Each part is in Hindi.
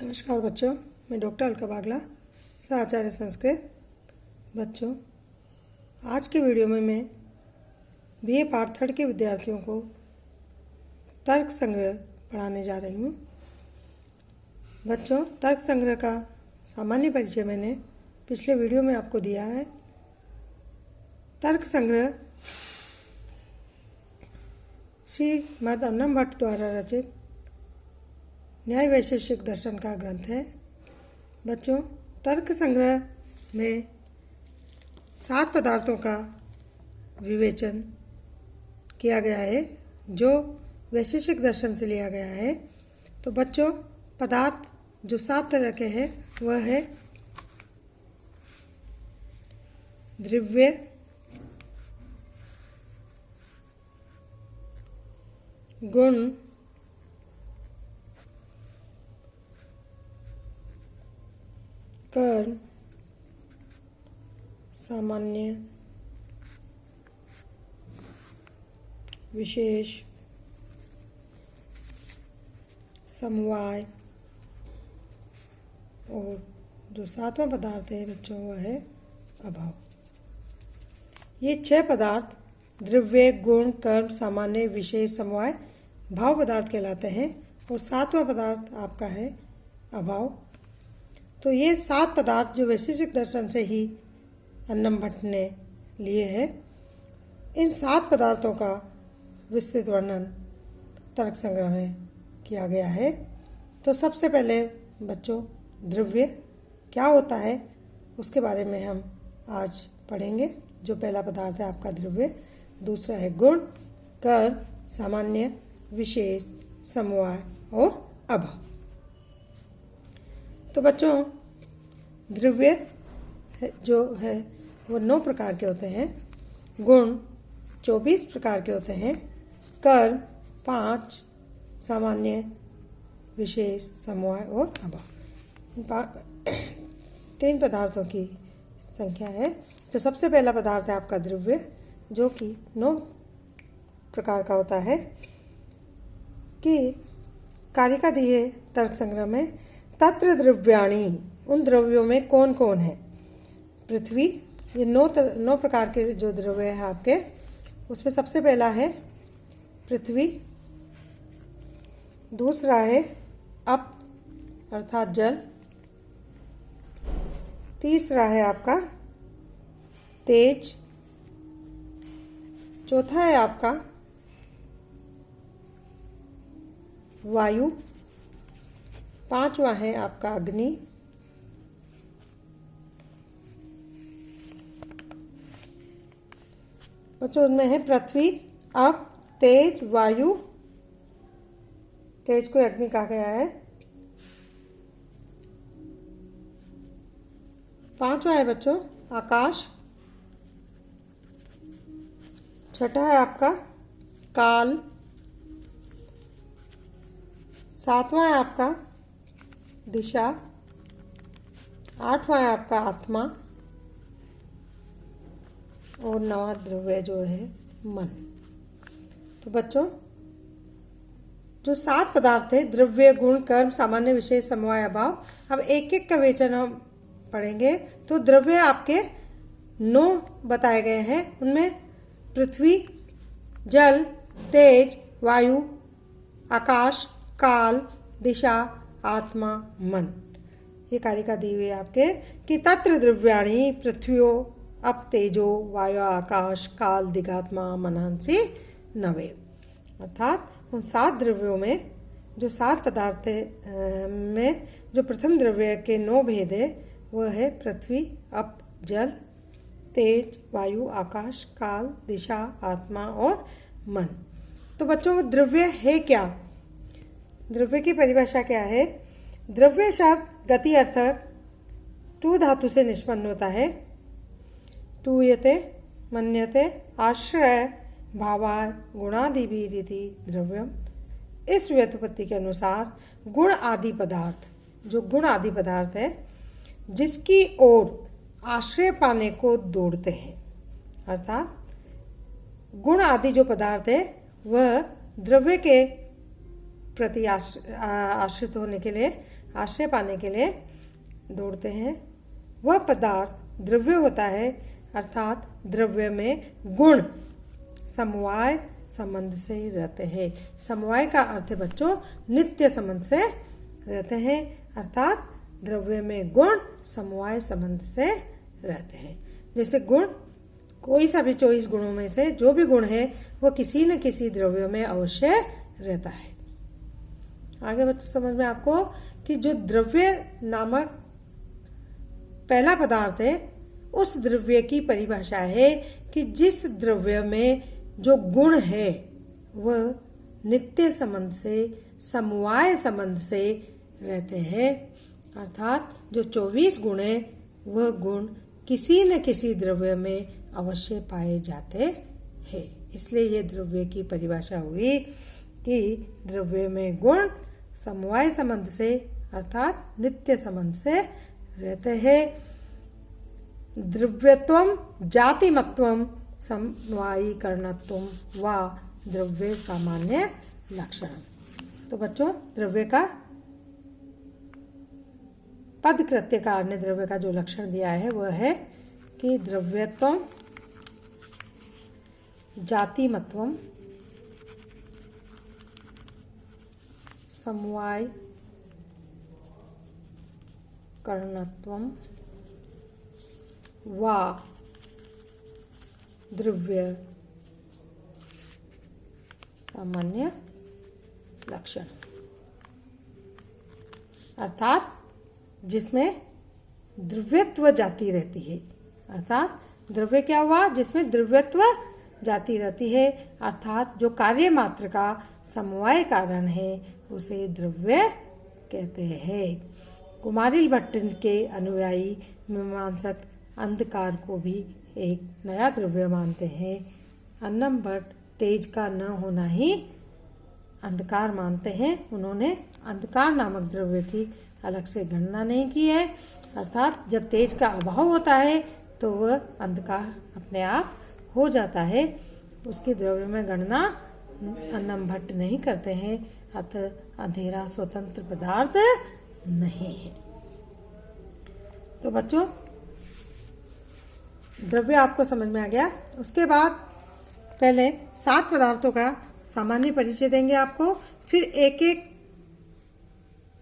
नमस्कार बच्चों, मैं डॉक्टर अलका बागला, सहाचार्य संस्कृत। बच्चों, आज के वीडियो में मैं बीए पार्ट 3 के विद्यार्थियों को तर्क संग्रह पढ़ाने जा रही हूँ। बच्चों, तर्क संग्रह का सामान्य परिचय मैंने पिछले वीडियो में आपको दिया है। तर्क संग्रह श्रीमद् अन्नम भट्ट द्वारा रचित न्याय वैशेषिक दर्शन का ग्रंथ है। बच्चों, तर्क संग्रह में 7 पदार्थों का विवेचन किया गया है जो वैशेषिक दर्शन से लिया गया है। तो बच्चों, पदार्थ जो 7 तरह के हैं वह है द्रव्य, गुण, कर्म, सामान्य, विशेष, समवाय और जो 7वां पदार्थ है बच्चों वह है अभाव। ये 6 पदार्थ द्रव्य, गुण, कर्म, सामान्य, विशेष, समवाय, भाव पदार्थ कहलाते हैं और 7वां पदार्थ आपका है अभाव। तो ये 7 पदार्थ जो वैशेषिक दर्शन से ही अन्नम भट्ट ने लिए हैं, इन 7 पदार्थों का विस्तृत वर्णन तर्क संग्रह में किया गया है। तो सबसे पहले बच्चों, द्रव्य क्या होता है उसके बारे में हम आज पढ़ेंगे। जो पहला पदार्थ है आपका द्रव्य, दूसरा है गुण, कर्म, सामान्य, विशेष, समवाय और अभाव। तो बच्चों, द्रव्य जो है वो 9 प्रकार के होते हैं, गुण 24 प्रकार के होते हैं, कर्म 5, सामान्य, विशेष, समवाय और अभाव। 3 पदार्थों की संख्या है। तो सबसे पहला पदार्थ है आपका द्रव्य जो कि 9 प्रकार का होता है। कि कारिका दी है तर्क संग्रह में, तत्र द्रव्याणि, उन द्रव्यों में कौन कौन है। पृथ्वी, ये 9 प्रकार के जो द्रव्य है आपके, उसमें सबसे पहला है पृथ्वी, दूसरा है अप अर्थात जल, तीसरा है आपका तेज, चौथा है आपका वायु, 5वां है आपका अग्नि, बच्चों उनमें है पृथ्वी, अप, तेज, वायु, तेज को अग्नि कहा गया है, 5वां है बच्चों आकाश, 6ठा है आपका काल, 7वां है आपका दिशा, 8वां है आपका आत्मा और 9वां द्रव्य जो है मन। तो बच्चों, जो 7 पदार्थ है द्रव्य, गुण, कर्म, सामान्य, विशेष, समवाय, अभाव, अब एक एक का विवेचन हम पढ़ेंगे। तो द्रव्य आपके 9 बताए गए हैं। उनमें पृथ्वी, जल, तेज, वायु, आकाश, काल, दिशा, आत्मा, मन। ये कारिका दी हुई है आपके कि तत्र द्रव्याणि पृथ्व्यो अप तेजो वायु आकाश काल दिगात्मा मनांसी नवे। अर्थात उन 7 द्रव्यों में जो 7 पदार्थ में जो प्रथम द्रव्य के 9 भेद है वह है पृथ्वी, अप, जल, तेज, वायु, आकाश, काल, दिशा, आत्मा और मन। तो बच्चों, द्रव्य है क्या? द्रव्य की परिभाषा क्या है? द्रव्य शब्द गति अर्थक टू धातु से निष्पन्न होता है। टूयते, मन्यते, आश्रय, भावाय, गुणादिभिरिति द्रव्यम। इस व्युत्पत्ति के अनुसार गुण आदि पदार्थ, जो गुण आदि पदार्थ है जिसकी ओर आश्रय पाने को दौड़ते हैं, अर्थात गुण आदि जो पदार्थ है वह द्रव्य के प्रति आश्रित होने के लिए, आश्रय पाने के लिए दौड़ते हैं। वह पदार्थ द्रव्य होता है, अर्थात द्रव्य में गुण समवाय संबंध से रहते हैं। समवाय का अर्थ है बच्चों नित्य संबंध से रहते हैं, अर्थात द्रव्य में गुण समवाय संबंध से रहते हैं। जैसे गुण, कोई सा भी 24 गुणों में से जो भी गुण है वो किसी न किसी द्रव्य में अवश्य रहता है। आगे बच्चों समझ में आपको कि जो द्रव्य नामक पहला पदार्थ है उस द्रव्य की परिभाषा है कि जिस द्रव्य में जो गुण है वह नित्य संबंध से, समवाय संबंध से रहते हैं, अर्थात जो 24 गुण है वह गुण किसी न किसी द्रव्य में अवश्य पाए जाते हैं। इसलिए ये द्रव्य की परिभाषा हुई कि द्रव्य में गुण समवाय संबंध से अर्थात नित्य संबंध से रहते हैं। द्रव्यत्वम जातिमत्वम समवायीकरणत्वम व द्रव्य सामान्य लक्षण। तो बच्चों द्रव्य का पद कृत्यकार ने द्रव्य का जो लक्षण दिया है वह है कि द्रव्यत्वम जातिमत्वम समवाय करणत्वम वा द्रव्य सामान्य लक्षण, अर्थात जिसमें द्रव्यत्व जाति रहती है, अर्थात द्रव्य क्या हुआ जिसमें द्रव्यत्व जाति रहती है, अर्थात जो कार्य मात्र का समवाय कारण है उसे द्रव्य कहते हैं। कुमारिल भट्ट के अनुयायी मीमांसक अंधकार को भी एक नया द्रव्य मानते हैं। अन्नम भट्ट तेज का न होना ही अंधकार मानते हैं। उन्होंने अंधकार नामक द्रव्य की अलग से गणना नहीं की है, अर्थात जब तेज का अभाव होता है तो वह अंधकार अपने आप हो जाता है, उसकी द्रव्य में गणना अन्नम भट्ट नहीं करते हैं। अतः अंधेरा स्वतंत्र पदार्थ नहीं है। तो बच्चों द्रव्य आपको समझ में आ गया। उसके बाद पहले 7 पदार्थों का सामान्य परिचय देंगे आपको, फिर एक एक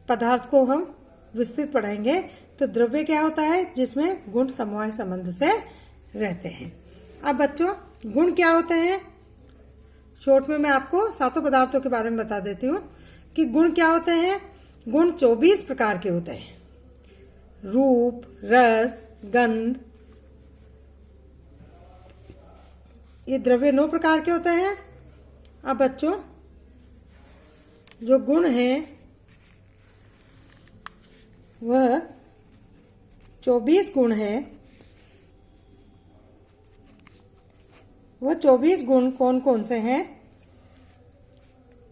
पदार्थ को हम विस्तृत पढ़ाएंगे। तो द्रव्य क्या होता है जिसमें गुण समवाय संबंध से रहते हैं। अब बच्चों गुण क्या होते हैं, शॉर्ट में मैं आपको 7 पदार्थों के बारे में बता देती हूँ कि गुण क्या होते हैं। गुण 24 प्रकार के होते हैं। रूप, रस, गंध, ये द्रव्य 9 प्रकार के होते हैं। अब बच्चों जो गुण हैं वह 24 गुण है। वह 24 गुण कौन कौन से हैं?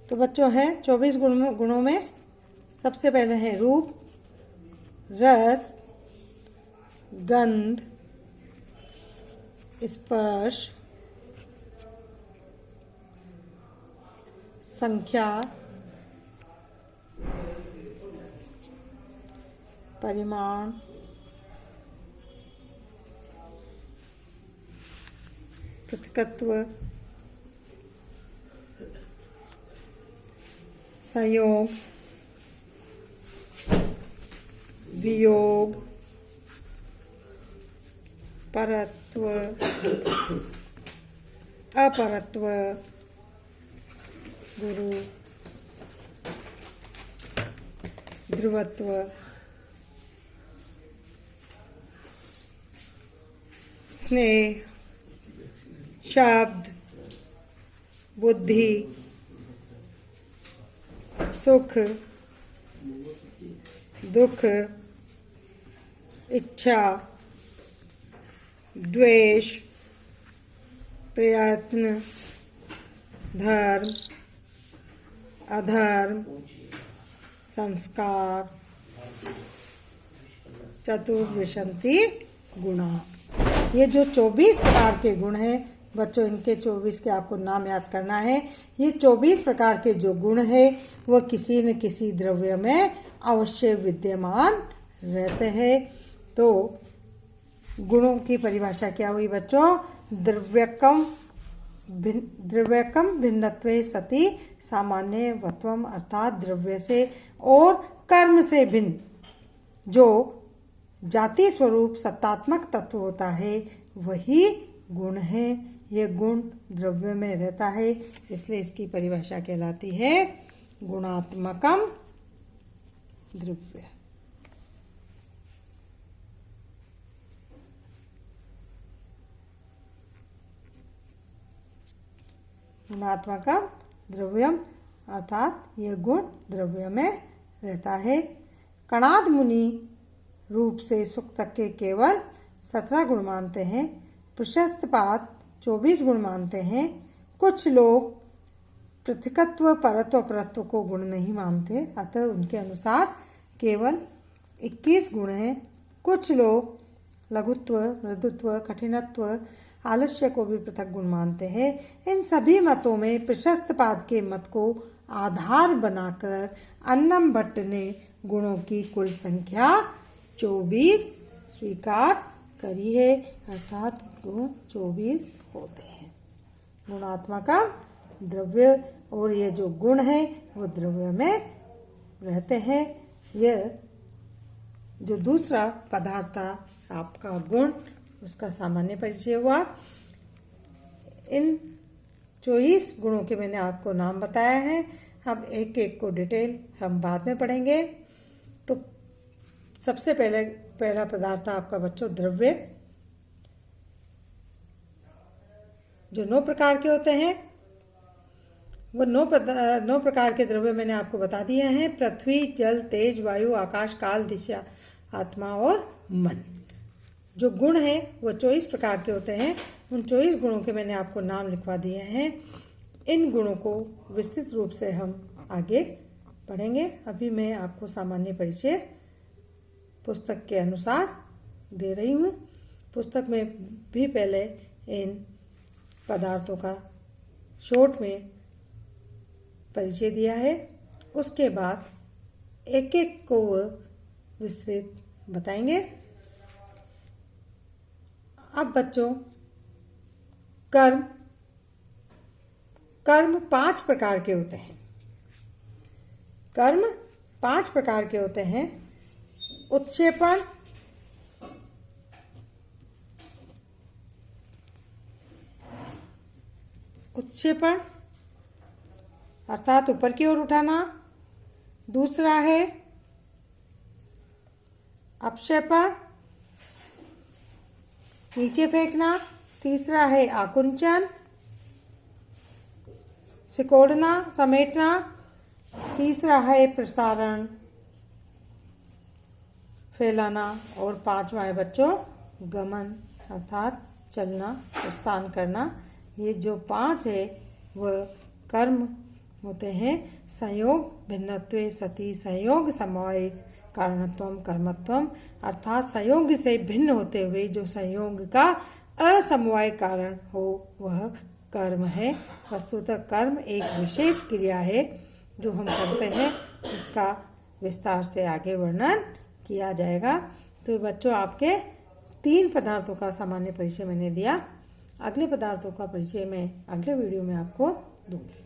तो बच्चों है 24 गुणों में सबसे पहले है रूप, रस, गंध, स्पर्श, संख्या, परिमाण, पृथकत्व, संयोग, वियोग, परत्व, अपरत्व, गुरु, ध्रुवत्व, स्नेह, शब्द, बुद्धि, सुख, दुख, इच्छा, द्वेष, प्रयत्न, धर्म, अधर्म, संस्कार, चतुर्विंशति गुणा। ये जो 24 प्रकार के गुण हैं बच्चों इनके 24 के आपको नाम याद करना है। ये 24 प्रकार के जो गुण है वह किसी न किसी द्रव्य में अवश्य विद्यमान रहते हैं। तो गुणों की परिभाषा क्या हुई बच्चों? द्रव्यकम भिन्नत्वे सति सामान्यवत्वम, अर्थात द्रव्य से और कर्म से भिन्न जो जाति स्वरूप सत्तात्मक तत्व होता है वही गुण है। यह गुण द्रव्य में रहता है, इसलिए इसकी परिभाषा कहलाती है गुणात्मकम द्रव्य। गुणात्मकम द्रव्यम, अर्थात यह गुण द्रव्य में रहता है। कणाद मुनि रूप से सुख तक के केवल 17 गुण मानते हैं। प्रशस्तपाद 24 गुण मानते हैं। कुछ लोग पृथकत्व, परत्व, परत्व को गुण नहीं मानते, अतः उनके अनुसार केवल 21 गुण हैं। कुछ लोग लघुत्व, मृदुत्व, कठिनत्व, आलस्य को भी पृथक गुण मानते हैं। इन सभी मतों में प्रशस्तपाद के मत को आधार बनाकर अन्नम भट्ट ने गुणों की कुल संख्या 24 स्वीकार करी है, अर्थात गुण 24 होते हैं। गुणात्मक द्रव्य, और ये जो गुण है वो द्रव्य में रहते हैं। यह जो दूसरा पदार्थ था आपका गुण, उसका सामान्य परिचय हुआ। इन 24 गुणों के मैंने आपको नाम बताया है। अब एक एक को डिटेल हम बाद में पढ़ेंगे। तो सबसे पहला पदार्थ आपका बच्चों द्रव्य, जो 9 प्रकार के होते हैं। वो 9 प्रकार के द्रव्य मैंने आपको बता दिए हैं। पृथ्वी, जल, तेज, वायु, आकाश, काल, दिशा, आत्मा और मन। जो गुण हैं वो 24 प्रकार के होते हैं। उन 24 गुणों के मैंने आपको नाम लिखवा दिए हैं। इन गुणों को विस्तृत रूप से हम आगे पढ़ेंगे। अभी मैं आपको सामान्य परिचय पुस्तक के अनुसार दे रही हूँ। पुस्तक में भी पहले इन पदार्थों का शॉर्ट में परिचय दिया है, उसके बाद एक एक को विस्तृत बताएंगे। अब बच्चों कर्म 5 प्रकार के होते हैं। कर्म 5 प्रकार के होते हैं। उत्क्षेपण, अर्थात ऊपर की ओर उठाना। दूसरा है अपक्षेपण, नीचे फेंकना। तीसरा है आकुंचन, सिकोड़ना, समेटना। तीसरा है प्रसारण, फैलाना। और 5वां है बच्चों गमन, अर्थात चलना, प्रस्थान करना। ये जो 5 है वह कर्म होते हैं। संयोग भिन्नत्वे सति, संयोग समवाय कारणत्वम कर्मत्वम, अर्थात संयोग से भिन्न होते हुए जो संयोग का असमवाय कारण हो वह कर्म है। वस्तुतः कर्म एक विशेष क्रिया है जो हम करते हैं, जिसका विस्तार से आगे वर्णन किया जाएगा। तो बच्चों आपके 3 पदार्थों का सामान्य परिचय मैंने दिया। अगले पदार्थों का परिचय मैं अगले वीडियो में आपको दूंगी।